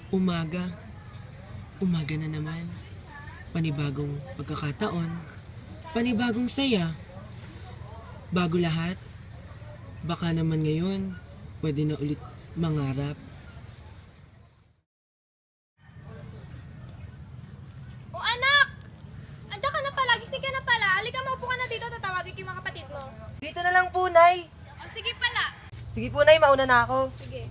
Umaga. Umaga na naman. Panibagong pagkakataon. Panibagong saya. Bago lahat, baka naman ngayon, pwede na ulit mangarap. O anak! Andiyan ka na pala, gising ka na pala. Halika, maupo ka na dito, tatawagin ko yung mga kapatid mo. Dito na lang po, Nay. O sige pala. Sige po, Nay. Mauna na ako. Sige.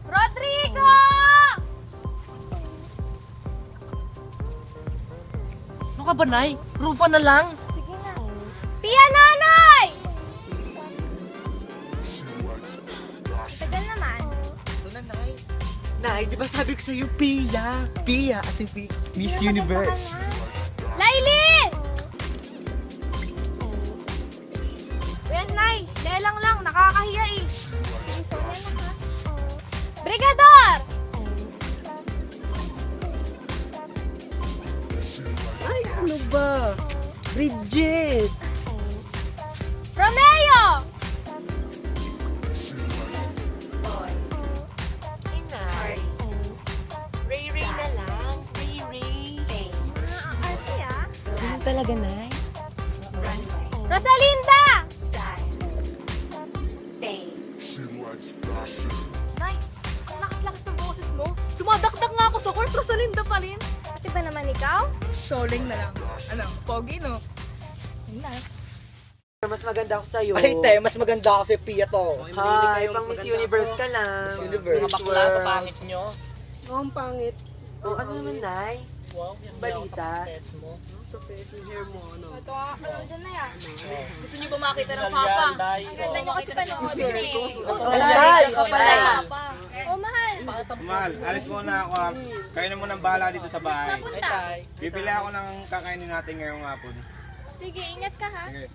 Rodrigo! Ano ka ba, Nay? Rufa na lang. Sige na. Pia, nanay! Tagal naman. Ito na, Nay. Nay, di ba sabi ko sa'yo, Pia? Pia, as in Miss Universe. Lailin! Ayan, Nay. Lelang lang. Nakakahiya eh. Brigador! Ay, ano ba? Bridget! Romeo! Inay. Ray-Ray na lang. Ray-Ray. Ang arte ah. Ano talaga, Nay? Rosalinda! Nay, ang lakas-lakas ng boses mo. Dumadakdak nga ako sa court, Rosalinda pa rin. Pati ba naman ikaw? Soling na lang. Ano, pogi no? Ayun na. Mas maganda ako sa'yo. Ay, te, mas maganda ako si Pia to. Hi, pang Miss Universe ka lang. Miss Universe. Mga bakla, papangit. Oo, ang pangit. Oh, ano naman, Nay? Wow, Balita. Sakit yung hair mo, ano? Ito, ano dyan na yan? Gusto niyo ba makita ng papa? Ang ganda nyo kasi panoodin eh. Alay! Papa. Oh, mahal. Mahal, alis muna ako ha. Kayo na munang bahala dito sa bahay. Napunta. Bibili ako ng kakainin natin ngayong hapon. Sige, ingat ka ha. Sige.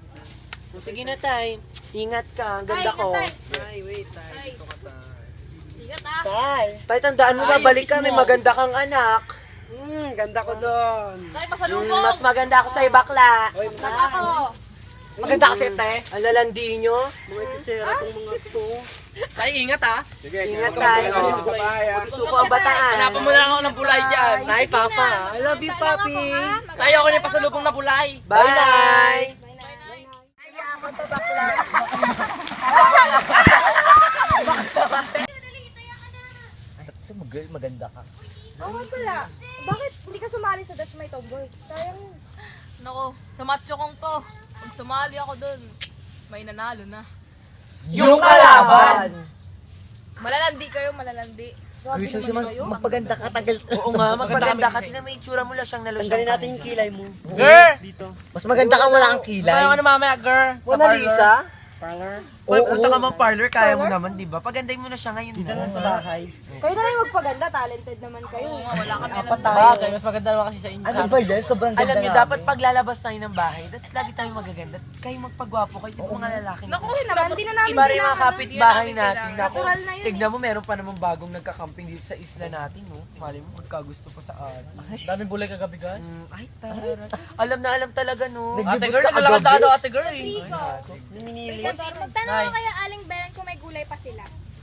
Sige na, Tay. Ingat ka. Ang ganda Tay, ko. tay. Ay, wait, tay. Dito ka, tay. Ingat ah. Tay. Tay, tandaan mo, babalik ka. May maganda kang anak. Ganda ko doon. Tay, pasalubong! Mas maganda ako sa'yo, bakla. Oy, Ako. Mas maganda kasi, Tay. Ang lalandi nyo. mga itisera tong mga to. Tay, ingat ha! Sige, Ingat sige, tayo. ako dito sa bahay ha. Suko ang bataan. Hanapan mo na lang ako ng bulay dyan. Tay, Papa. I love you, papi. Tay, ako na yung pasalubong na bulay. Bye, Nay. Maganda ka. Oh, pala. Bakit hindi ka sumali sa That's My Tomboy? Sayang. Nako, sa macho kong to. Pag sumali ako dun, may nanalo na. Yung kalaban. Malalandi kayo, malalandi. Grabe naman kayo. Magpaganda ka, tagal. Oo nga, magpaganda ka. Tingnan mo yung itsura mo, lasyang na lasyang. Tanggalin natin yung kilay mo. Girl! Dito. Mas maganda ka, wala kang kilay. Kaya ka na mamaya, girl. Sa Mona Lisa? Parlor. Oo, punta ka mang parlor, kaya mo naman, di ba? Pagandahin mo na siya ngayon. Dito lang sa bahay. Kayo na rin magpaganda. Talented naman kayo. Oo nga, wala kami alam. Apat tayo. Mas maganda naman kasi sa inyo. Ano ba yan? Sobrang ganda Alam niyo, namin. dapat paglalabas tayo ng bahay, lagi tayo magaganda. Kayo magpagwapo kayo, yung mga lalaki. Naku, naman, hindi na namin Iba rin mga kailangan. kapitbahay Hindi na natin. namin Naku, Natural na yun tignan mo, meron pa namang bagong nagka-camping dito sa isla natin, no? Mali mo, magkagusto pa sa atin. Daming bulay kagabi, guys. Ay, taray. Alam na alam talaga, no? Ate girl, naglalakad daw ate girl eh. Rico. Minili. Magtanong Nay. mo kaya Aling Belen kung may gulay pa sila.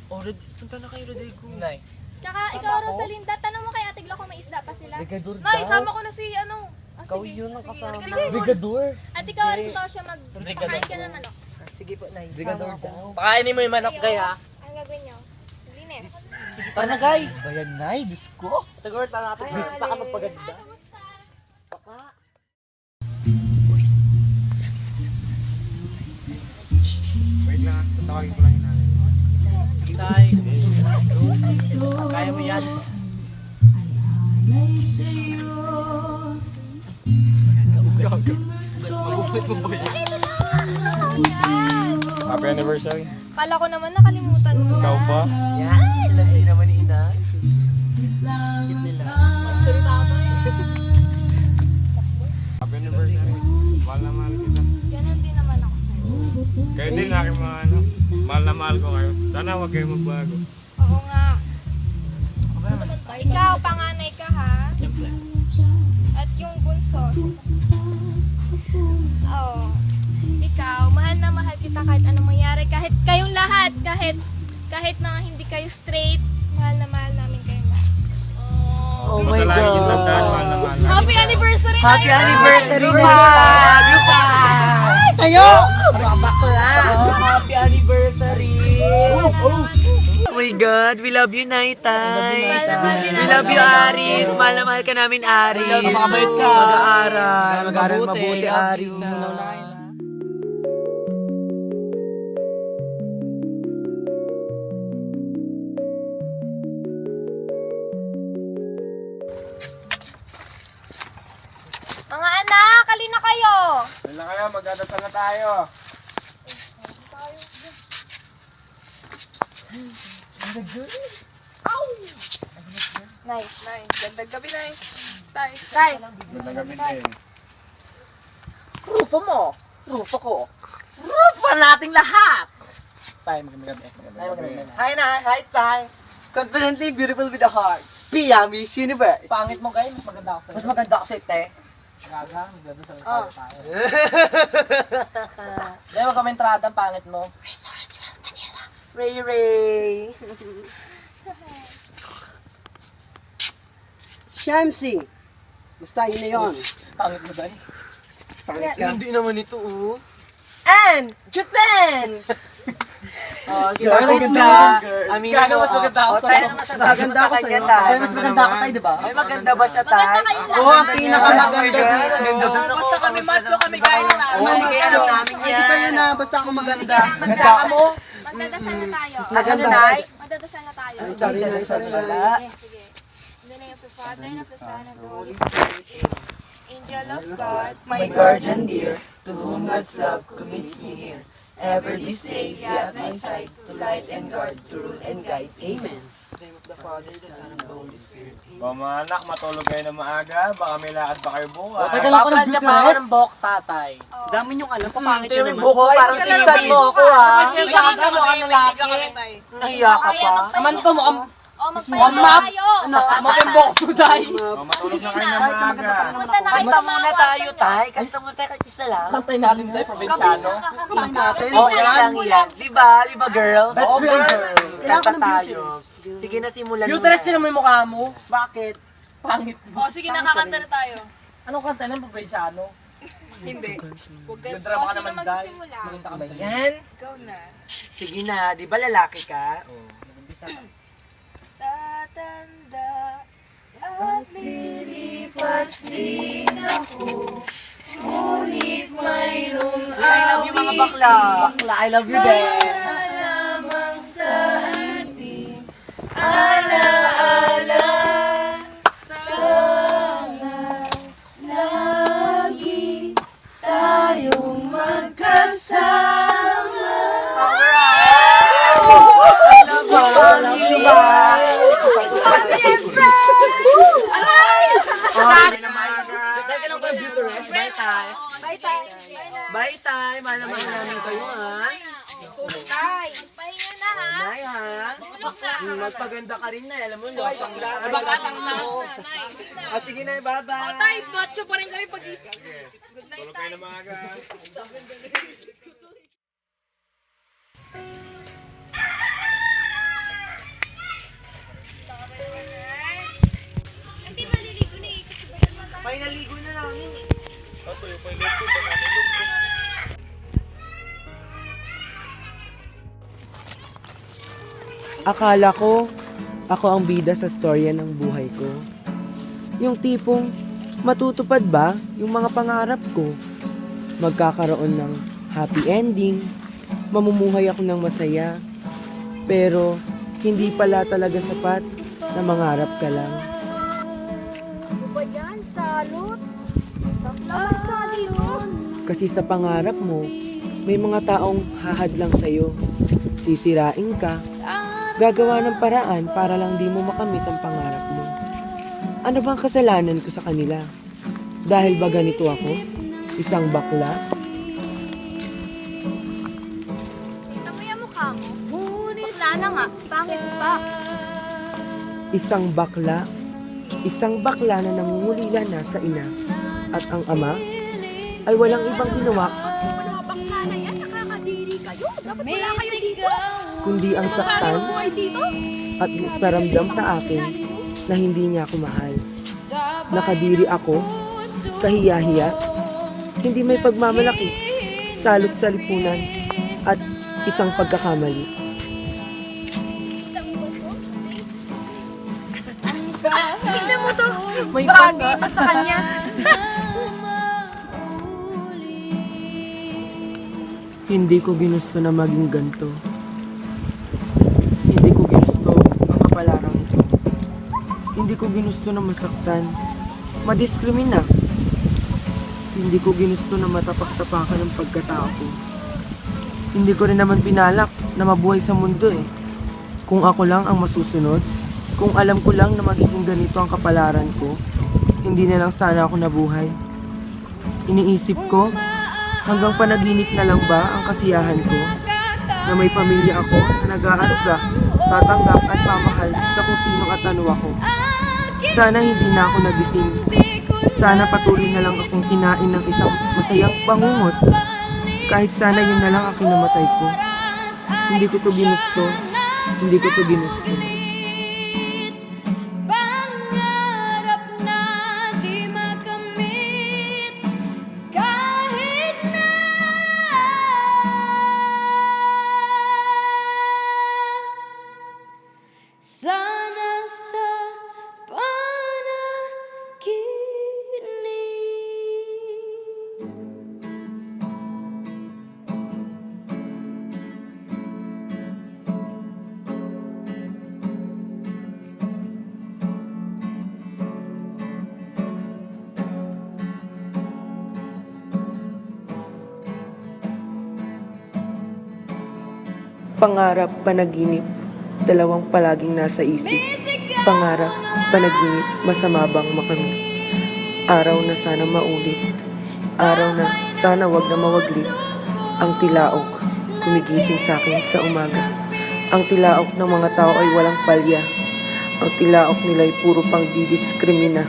Oh, punta na kayo, Rodrigo. Nay. Tsaka ikaw, Rosalinda, tanong mo kay Ate Glo kung may isda pa sila. Brigador Nay, daw. sama ko na si ano. Ikaw yun ang kasama. Sige. Brigador. At ikaw, Aristosio, magpakain ka ng manok. Sige po, Nay. Brigador daw. Pakainin mo yung manok, guy, ha? Ang gagawin nyo? Linis. Ano, Guy? Bayan, Nay. Diyos ko. Ate girl, tara natin. Basta ka magpaganda. Wait lang ha, tatawagin ko lang yung nanay. Tay. Kaya mo yan. Happy anniversary. Kala ko naman nakalimutan mo. Ikaw ba? Yan, landi naman ni Ina. Happy anniversary. Mahal na mahal kita. Ganon din naman ako sa'yo. Kayo din aking mga ano. Mahal na mahal ko kayo. Sana huwag kayo magbago. Oo nga. Ikaw, panganay ka ha? At yung bunso. Oo. Ikaw, mahal na mahal kita kahit anong mangyari. Kahit kayong lahat, kahit kahit mga hindi kayo straight, mahal namin kayo lahat. Oh my Masalahin yung tandaan, God. mahal na mahal. Happy anniversary na Happy anniversary, Pag! Goodbye! Tayo! Bakla! Happy anniversary! Oh my God, we love you, Naitay. We love you, Aris. Mahal na mahal ka namin, Aris. Makabait ka. Mag-aaral mabuti, Aris. Mga anak, alin na kayo? Dahil na kayo, magdadasal na tayo. Nay, Gandang gabi, Nay. Tay. Magandang gabi din. Grupo mo. Grupo ko. Grupo nating lahat. Tayo, magandang gabi. Magandang gabi. Hi, Nay. Hi, Tay. Confidently beautiful with a heart. Pia, Miss Universe. Pangit mo, guys. Mas maganda ako sa'yo. Mas maganda ako sa'yo, te. Gaga, maganda tayo. Hindi, wag kami entrada, ang pangit mo. Ray Ray. Shamsi. Basta yun na yun. Pangit mo, guys. Hindi naman ito, oh. And Japan! Oh, Girl, ganda. Aminin Gaga, mo. mas maganda ako Oh, sa'yo. tayo na masasabi mo sa kanya, tay. Ay, mas maganda ako tayo, di ba? Ay, maganda ba siya, tay? Maganda kayo lahat. Oo, ang pinakamaganda dito. Basta kami macho, kami kaya na namin. Oo, hindi alam namin Ay, di yan. kayo na. Basta ako maganda. Maganda mo. Magdadasal na tayo. Maganda, nay. Magdadasal na tayo. Sorry na, sorry na. Okay, sige. In the name of the Father, and of the Son, and of the Holy Spirit. Angel of God, My guardian dear, to whom God's love commits me here. Ever this day be at my side, to light and guard, to rule and guide. Amen. In the name of the Father, the Son, and the Holy Spirit. O mga anak, matulog kayo na maaga. Baka may lakad pa kayo bukas. Teka lang ako Paplan niya pa ako nag-dress. ng buhok, tatay. Dami niyong alam. Papangit Ito yun yung naman. buko, parang sinisan mo ako, ha? Kasi gaga mo ang lalaki. Nahiya ka pa. Naman ko mo, oh, magpahinga tayo. yung buhok mo, tay. O matulog na kayo na Kahit na maganda pa maaga. rin naman Punta na kayo Kanta sa muna mga tayo, kwarto tay. Kanta muna tayo kahit isa lang. Kantay natin tayo, probinsyano. Tayo natin. Oh, yan lang yan. Diba? Diba, girls? Oo, girl. Kanta tayo. Sige na, simulan mo Uterus, na. sino mo yung mukha mo? Bakit? Pangit mo. O, sige, nakakanta na tayo. Anong kanta ng probinsyano? Hindi. Huwag ka. Yung drama ka Sino naman, day. magsisimula? Malinta ka ba yan? Yan. Ikaw na. Sige na, di ba lalaki ka? Tatanda at lilipas din ako. Ngunit mayroong I love you, mga bakla. Bakla, I love you din. lamang sa ating alaala. Sana lagi tayong magkasama. Bye, tay. Bye, tay. Bye, tay. Mahal na mahal namin kayo, ha? Tay, pahinga na ha. Nay, ha? Magpaganda ka rin na. Alam mo, no? Bagatang last na, Nay. Ah, sige na, bye-bye. O, tay, macho pa rin kami pag... Good night, Tulog tay. kayo na maaga. May naligo na namin. Akala ko, ako ang bida sa storya ng buhay ko. Yung tipong, matutupad ba yung mga pangarap ko? Magkakaroon ng happy ending, mamumuhay ako ng masaya. Pero, hindi pala talaga sapat na mangarap ka lang. Ano ba yan? Salot? Labas ka dito. Kasi sa pangarap mo, may mga taong hahadlang sa'yo. Sisirain ka, gagawa ng paraan para lang di mo makamit ang pangarap mo. Ano bang kasalanan ko sa kanila? Dahil ba ganito ako? Isang bakla? Kita mo yung mukha mo? Bakla na nga. Pangit pa. Isang bakla? Isang bakla na nangungulila na sa ina. At ang ama ay walang ibang ginawa Kasi mga bakla na yan, nakakadiri kayo. Dapat wala kayo dito. kundi ang saktan Buhay dito? at paramdam sa akin na hindi niya ako mahal. Nakadiri ako, kahiya-hiya, hindi may pagmamalaki, salot sa lipunan, at isang pagkakamali. Tignan mo to. May Bahagi ito sa kanya. Hindi ko ginusto na maging ganto. Hindi ko ginusto ang kapalarang ito. Hindi ko ginusto na masaktan, madiskrimina. Hindi ko ginusto na matapak-tapakan ang pagkatao ko. Hindi ko rin naman pinalak na mabuhay sa mundo eh. Kung ako lang ang masusunod, kung alam ko lang na magiging ganito ang kapalaran ko, hindi na lang sana ako nabuhay. Iniisip ko, hanggang panaginip na lang ba ang kasiyahan ko na may pamilya ako na nag-aaruga, tatanggap at pamahal sa kung sino at ano ako. Sana hindi na ako nagising. Sana patuloy na lang akong kinain ng isang masayang bangungot. Kahit sana yun na lang ang kinamatay ko. Hindi ko to ginusto. Hindi ko to ginusto. Pangarap na di makamit kahit na sana sa panaginip. Pangarap, panaginip, dalawang palaging nasa isip. Pangarap, panaginip, masama bang makamit? Araw na sana maulit, araw na sana wag na mawaglit. Ang tilaok, kumigising sa akin sa umaga. Ang tilaok ng mga tao ay walang palya. Ang tilaok nila ay puro pang didiskrimina.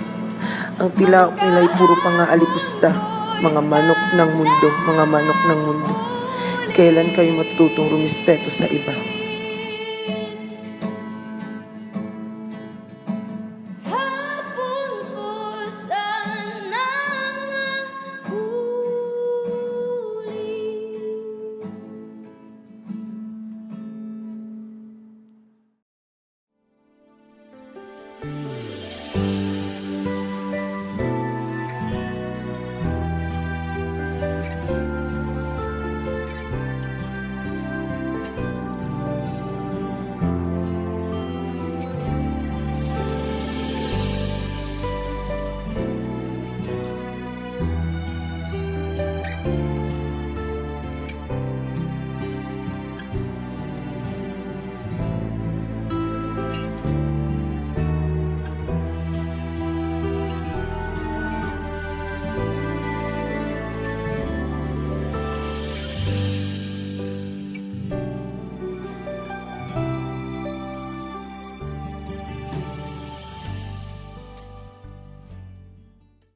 Ang tilaok nila ay puro pang aalipusta. Mga manok ng mundo, mga manok ng mundo. Kailan kayo matututong rumispeto sa iba?